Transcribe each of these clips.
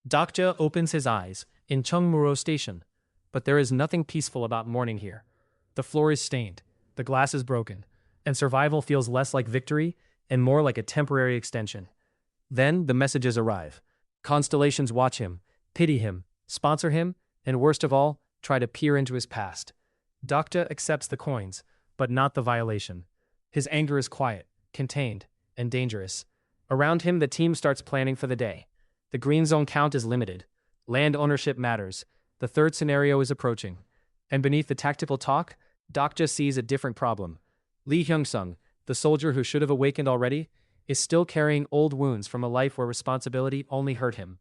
Dokja opens his eyes in Chungmuro Station, but there is nothing peaceful about morning here. The floor is stained, the glass is broken, and survival feels less like victory and more like a temporary extension. Then the messages arrive. Constellations watch him, pity him, sponsor him, and worst of all, try to peer into his past. Dokja accepts the coins, but not the violation. His anger is quiet, contained, and dangerous. Around him, the team starts planning for the day. The green zone count is limited. Land ownership matters. The third scenario is approaching. And beneath the tactical talk, Dokja sees a different problem. Lee Hyung-sung, the soldier who should have awakened already, is still carrying old wounds from a life where responsibility only hurt him.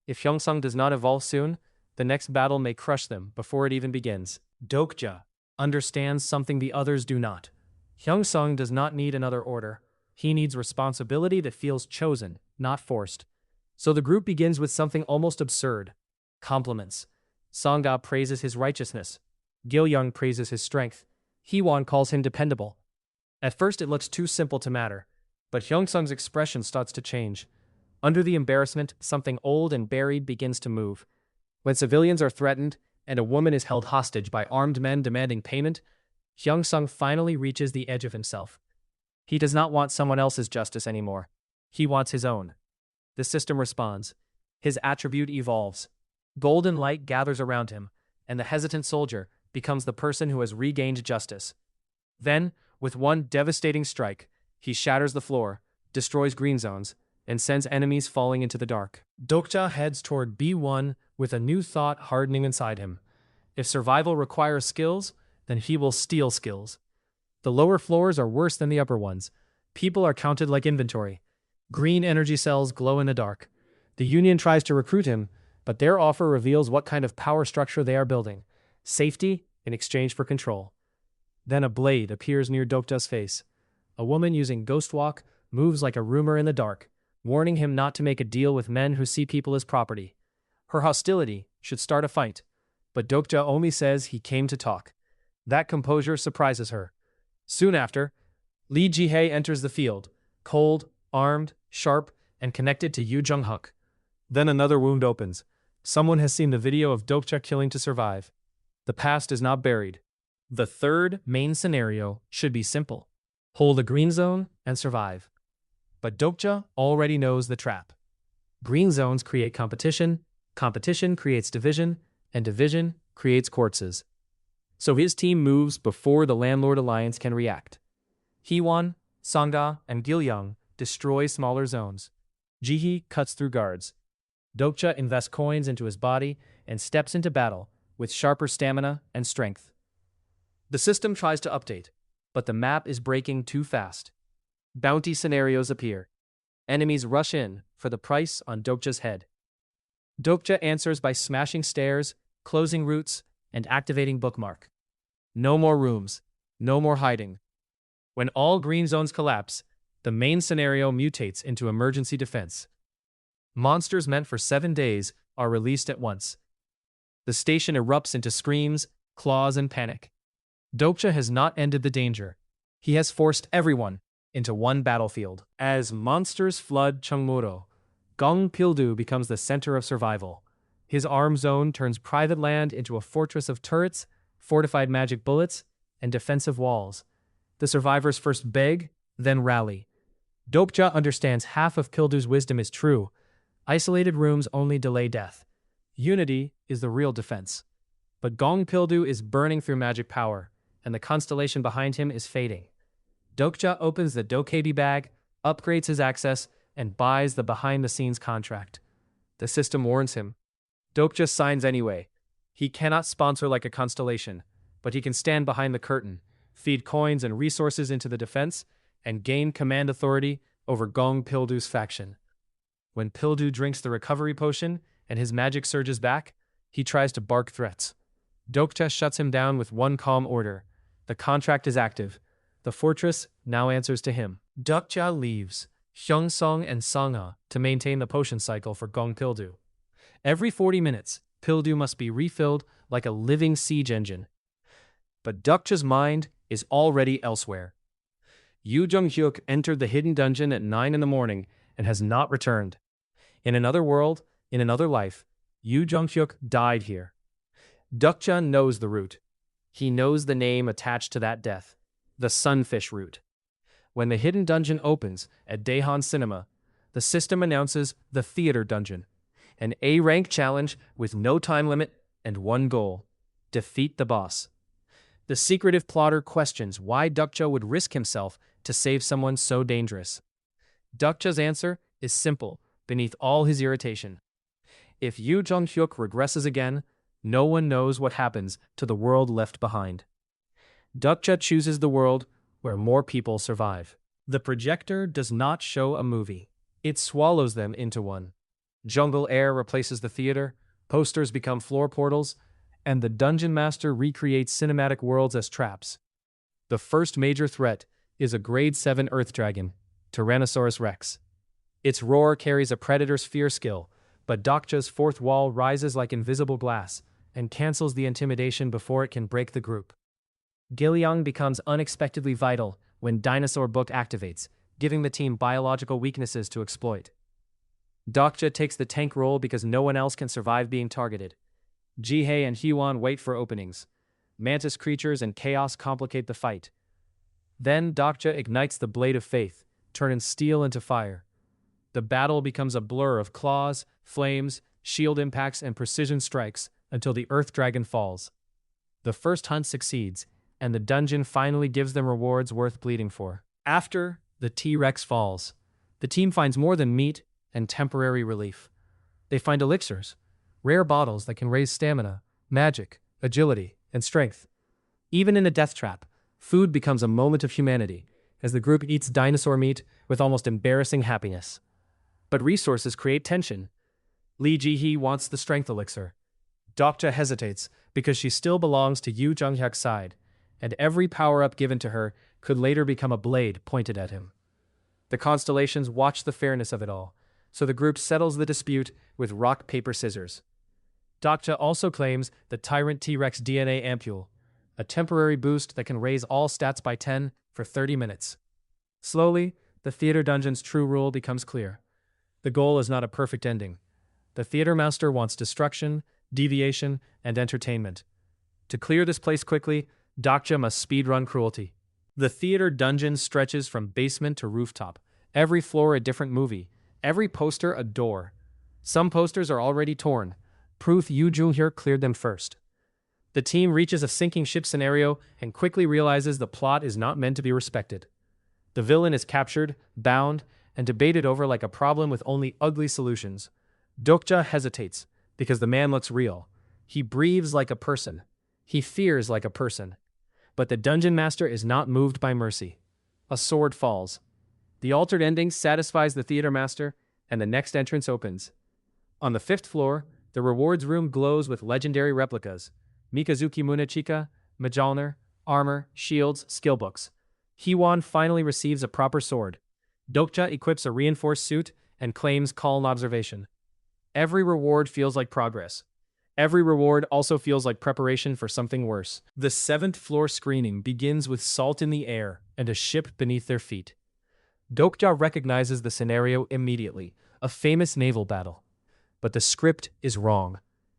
If Hyung-sung does not evolve soon, the next battle may crush them before it even begins. Dokja understands something the others do not. Hyung-sung does not need another order. He needs responsibility that feels chosen, not forced. So the group begins with something almost absurd. Compliments. Sangha praises his righteousness. Gil-young praises his strength. Hee-won calls him dependable. At first it looks too simple to matter, but Hyung-sung's expression starts to change. Under the embarrassment, something old and buried begins to move. When civilians are threatened, and a woman is held hostage by armed men demanding payment, Hyung-sung finally reaches the edge of himself. He does not want someone else's justice anymore. He wants his own. The system responds. His attribute evolves. Golden light gathers around him, and the hesitant soldier becomes the person who has regained justice. Then, with one devastating strike, he shatters the floor, destroys green zones, and sends enemies falling into the dark. Dokja heads toward B1 with a new thought hardening inside him. If survival requires skills, then he will steal skills. The lower floors are worse than the upper ones. People are counted like inventory. Green energy cells glow in the dark. The Union tries to recruit him, but their offer reveals what kind of power structure they are building. Safety in exchange for control. Then a blade appears near Dokja's face. A woman using ghost walk moves like a rumor in the dark, warning him not to make a deal with men who see people as property. Her hostility should start a fight, but Dokja only says he came to talk. That composure surprises her. Soon after, Lee Ji-hae enters the field, cold, armed, sharp, and connected to Yoo Jung-huk. Then another wound opens. Someone has seen the video of Dokja killing to survive. The past is not buried. The third main scenario should be simple. Hold a green zone and survive. But Dokja already knows the trap. Green zones create competition, competition creates division, and division creates corpses. So his team moves before the Landlord Alliance can react. Hee-won, Sangha, and Gil-young destroy smaller zones. Ji-hee cuts through guards. Dokja invests coins into his body and steps into battle with sharper stamina and strength. The system tries to update, but the map is breaking too fast. Bounty scenarios appear. Enemies rush in for the price on Dokja's head. Dokja answers by smashing stairs, closing routes, and activating bookmark. No more rooms, no more hiding. When all green zones collapse, the main scenario mutates into emergency defense. Monsters meant for 7 days are released at once. The station erupts into screams, claws, and panic. Dokja has not ended the danger. He has forced everyone into one battlefield. As monsters flood Chungmuro, Gong Pildu becomes the center of survival. His arm zone turns private land into a fortress of turrets, fortified magic bullets, and defensive walls. The survivors first beg, then rally. Dokja understands half of Pildu's wisdom is true. Isolated rooms only delay death. Unity is the real defense. But Gong Pildu is burning through magic power, and the constellation behind him is fading. Dokja opens the Dokebi bag, upgrades his access, and buys the behind-the-scenes contract. The system warns him. Dokja signs anyway. He cannot sponsor like a constellation, but he can stand behind the curtain, feed coins and resources into the defense, and gain command authority over Gong Pildu's faction. When Pildu drinks the recovery potion and his magic surges back, he tries to bark threats. Dokja shuts him down with one calm order. The contract is active. The fortress now answers to him. Dokja leaves Hyung-sung and Sangha to maintain the potion cycle for Gong Pildu. Every 40 minutes, Pildu must be refilled like a living siege engine. But Dokja's mind is already elsewhere. Yoo Jung-hyuk entered the hidden dungeon at 9 in the morning and has not returned. In another world, In another life, Yu Jonghyuk died here. Dokja knows the root. He knows the name attached to that death, the Sunfish root. When the hidden dungeon opens at Daehan Cinema, the system announces the Theater Dungeon, an A-rank challenge with no time limit and one goal: defeat the boss. The secretive plotter questions why Dokja would risk himself to save someone so dangerous. Dokja's answer is simple, beneath all his irritation. If Yu Jonghyuk regresses again, no one knows what happens to the world left behind. Dokja chooses the world where more people survive. The projector does not show a movie. It swallows them into one. Jungle air replaces the theater, posters become floor portals, and the Dungeon Master recreates cinematic worlds as traps. The first major threat is a Grade 7 Earth Dragon, Tyrannosaurus Rex. Its roar carries a predator's fear skill, but Dokja's fourth wall rises like invisible glass and cancels the intimidation before it can break the group. Gilyong becomes unexpectedly vital when Dinosaur Book activates, giving the team biological weaknesses to exploit. Dokja takes the tank role because no one else can survive being targeted. Jihei and Hwon wait for openings. Mantis creatures and chaos complicate the fight. Then Dokja ignites the Blade of Faith, turning steel into fire. The battle becomes a blur of claws, flames, shield impacts, and precision strikes until the Earth Dragon falls. The first hunt succeeds, and the dungeon finally gives them rewards worth bleeding for. After the T-Rex falls, the team finds more than meat and temporary relief. They find elixirs, rare bottles that can raise stamina, magic, agility, and strength. Even in a death trap, food becomes a moment of humanity, as the group eats dinosaur meat with almost embarrassing happiness. But resources create tension. Lee Ji-hee wants the strength elixir. Dokja hesitates because she still belongs to Yu Jonghyuk's side, and every power-up given to her could later become a blade pointed at him. The Constellations watch the fairness of it all, so the group settles the dispute with rock, paper, scissors. Dokja also claims the Tyrant T-Rex DNA ampule, a temporary boost that can raise all stats by 10 for 30 minutes. Slowly, the theater dungeon's true rule becomes clear. The goal is not a perfect ending. The theater master wants destruction, deviation, and entertainment. To clear this place quickly, Dokja must speedrun cruelty. The theater dungeon stretches from basement to rooftop, every floor a different movie, every poster a door. Some posters are already torn, proof Yu Jonghyuk cleared them first. The team reaches a sinking ship scenario and quickly realizes the plot is not meant to be respected. The villain is captured, bound, and debated over like a problem with only ugly solutions. Dokja hesitates, because the man looks real. He breathes like a person. He fears like a person. But the Dungeon Master is not moved by mercy. A sword falls. The altered ending satisfies the Theater Master, and the next entrance opens. On the 5th floor, the rewards room glows with legendary replicas: Mikazuki Munechika, Mjolnir, armor, shields, skill books. Hwon finally receives a proper sword. Dokja equips a reinforced suit and claims calm observation. Every reward feels like progress. Every reward also feels like preparation for something worse. The 7th floor screening begins with salt in the air and a ship beneath their feet. Dokja recognizes the scenario immediately, a famous naval battle. But the script is wrong.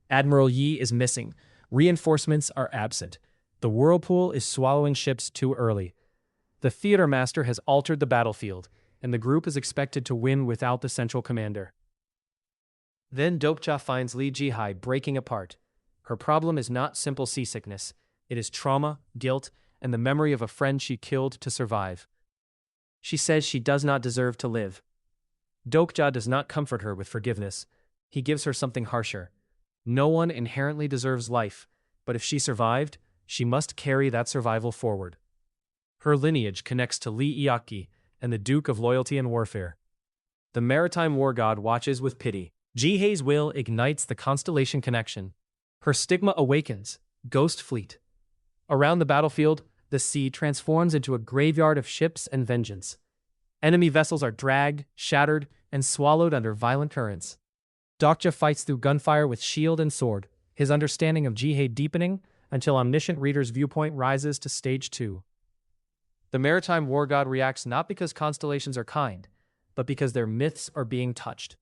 Admiral Yi is missing. Reinforcements are absent. The whirlpool is swallowing ships too early. The theater master has altered the battlefield, and the group is expected to win without the central commander. Then Dokja finds Lee Ji-hye breaking apart. Her problem is not simple seasickness. It is trauma, guilt, and the memory of a friend she killed to survive. She says she does not deserve to live. Dokja does not comfort her with forgiveness. He gives her something harsher. No one inherently deserves life, but if she survived, she must carry that survival forward. Her lineage connects to Lee Iaki and the Duke of Loyalty and Warfare. The maritime war god watches with pity. Jihei's will ignites the constellation connection. Her stigma awakens. Ghost Fleet. Around the battlefield, the sea transforms into a graveyard of ships and vengeance. Enemy vessels are dragged, shattered, and swallowed under violent currents. Dokja fights through gunfire with shield and sword, his understanding of Jihei deepening until Omniscient Reader's viewpoint rises to stage 2. The maritime war god reacts not because constellations are kind, but because their myths are being touched.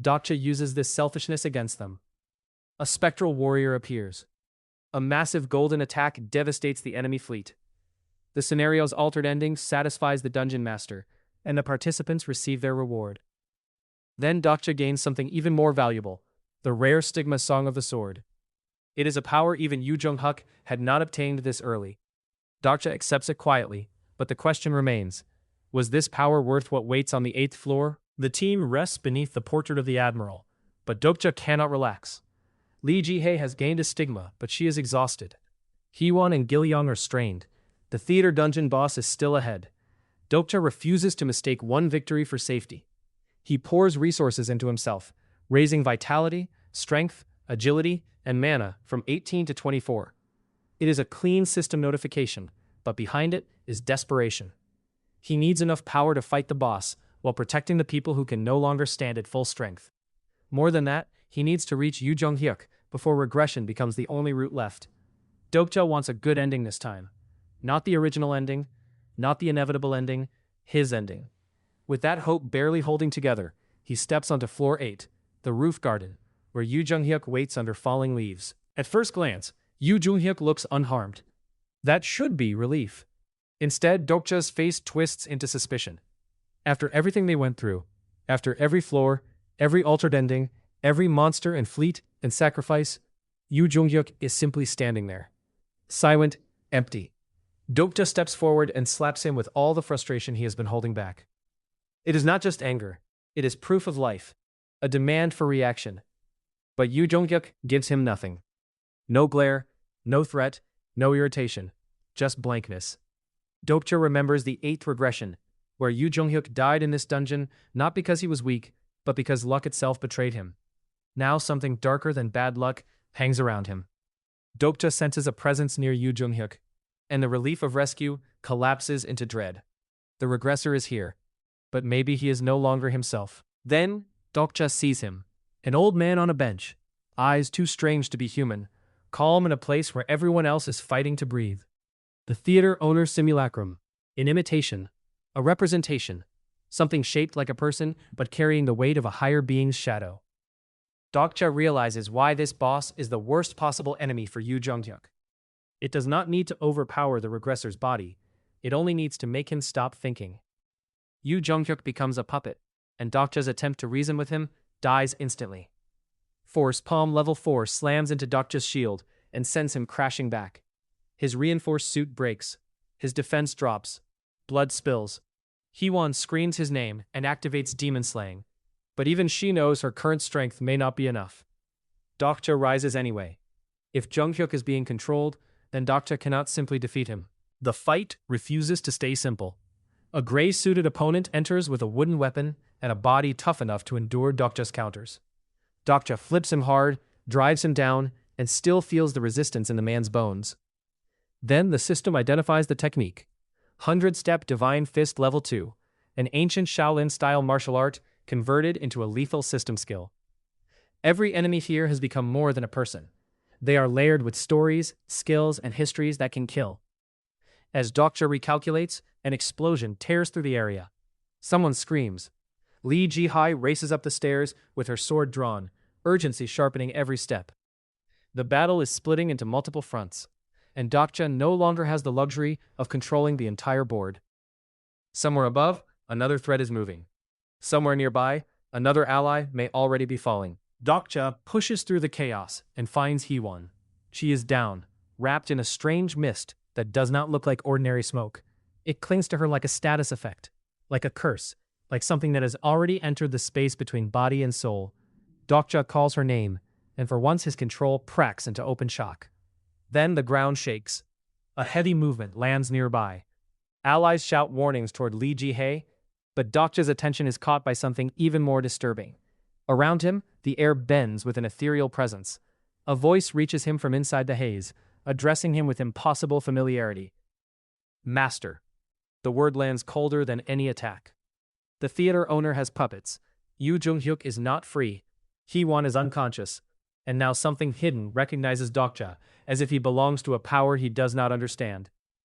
Dokcha uses this selfishness against them. A spectral warrior appears. A massive golden attack devastates the enemy fleet. The scenario's altered ending satisfies the dungeon master, and the participants receive their reward. Then Dokcha gains something even more valuable, the rare Stigma Song of the Sword. It is a power even Yu Jung-hyuk had not obtained this early. Dokcha accepts it quietly, but the question remains, was this power worth what waits on the 8th floor? The team rests beneath the portrait of the Admiral, but Dokcha cannot relax. Lee Ji-hae has gained a stigma, but she is exhausted. Hee-won and Gil-young are strained. The theater dungeon boss is still ahead. Dokcha refuses to mistake one victory for safety. He pours resources into himself, raising vitality, strength, agility, and mana from 18 to 24. It is a clean system notification, but behind it is desperation. He needs enough power to fight the boss while protecting the people who can no longer stand at full strength. More than that, he needs to reach Yu Jung-hyuk before regression becomes the only route left. Dokcha wants a good ending this time. Not the original ending, not the inevitable ending, his ending. With that hope barely holding together, he steps onto floor 8, the roof garden, where Yu Jung-hyuk waits under falling leaves. At first glance, Yu Jung-hyuk looks unharmed. That should be relief. Instead, Dokcha's face twists into suspicion. After everything they went through, after every floor, every altered ending, every monster and fleet and sacrifice, Yu Jung-hyuk is simply standing there. Silent, empty. Dokcha steps forward and slaps him with all the frustration he has been holding back. It is not just anger. It is proof of life. A demand for reaction. But Yu Jung-hyuk gives him nothing. No glare, no threat, no irritation. Just blankness. Dokcha remembers the 8th regression, where Yu Jung-hyuk died in this dungeon not because he was weak, but because luck itself betrayed him. Now something darker than bad luck hangs around him. Dokcha senses a presence near Yu Jung-hyuk, and the relief of rescue collapses into dread. The regressor is here, but maybe he is no longer himself. Then, Dokcha sees him, an old man on a bench, eyes too strange to be human, calm in a place where everyone else is fighting to breathe. The theater owner's simulacrum, an imitation, a representation, something shaped like a person but carrying the weight of a higher being's shadow. Dokcha realizes why this boss is the worst possible enemy for Yu Jung-hyuk. It does not need to overpower the regressor's body, it only needs to make him stop thinking. Yu Jung-hyuk becomes a puppet, and Dokcha's attempt to reason with him dies instantly. Force Palm Level 4 slams into Dokcha's shield and sends him crashing back. His reinforced suit breaks, his defense drops, blood spills. Hee-won screams his name and activates demon slaying, but even she knows her current strength may not be enough. Dokcha rises anyway. If Jung-hyuk is being controlled, then Dokcha cannot simply defeat him. The fight refuses to stay simple. A gray-suited opponent enters with a wooden weapon and a body tough enough to endure Dokcha's counters. Dokcha flips him hard, drives him down, and still feels the resistance in the man's bones. Then the system identifies the technique. 100-step Divine Fist Level 2, an ancient Shaolin-style martial art converted into a lethal system skill. Every enemy here has become more than a person. They are layered with stories, skills, and histories that can kill. As Dokcha recalculates, an explosion tears through the area. Someone screams. Lee Ji-hae races up the stairs with her sword drawn, urgency sharpening every step. The battle is splitting into multiple fronts, and Dokcha no longer has the luxury of controlling the entire board. Somewhere above, another threat is moving. Somewhere nearby, another ally may already be falling. Dokcha pushes through the chaos and finds Hee-won. She is down, wrapped in a strange mist that does not look like ordinary smoke. It clings to her like a status effect, like a curse, like something that has already entered the space between body and soul. Dokcha calls her name, and for once his control cracks into open shock. Then the ground shakes. A heavy movement lands nearby. Allies shout warnings toward Lee Ji-hae, but Dokcha's attention is caught by something even more disturbing. Around him, the air bends with an ethereal presence. A voice reaches him from inside the haze, addressing him with impossible familiarity. Master. The word lands colder than any attack. The theater owner has puppets. Yu Jung-hyuk is not free. Hee-won is unconscious. And now something hidden recognizes Dokcha, as if he belongs to a power he does not understand.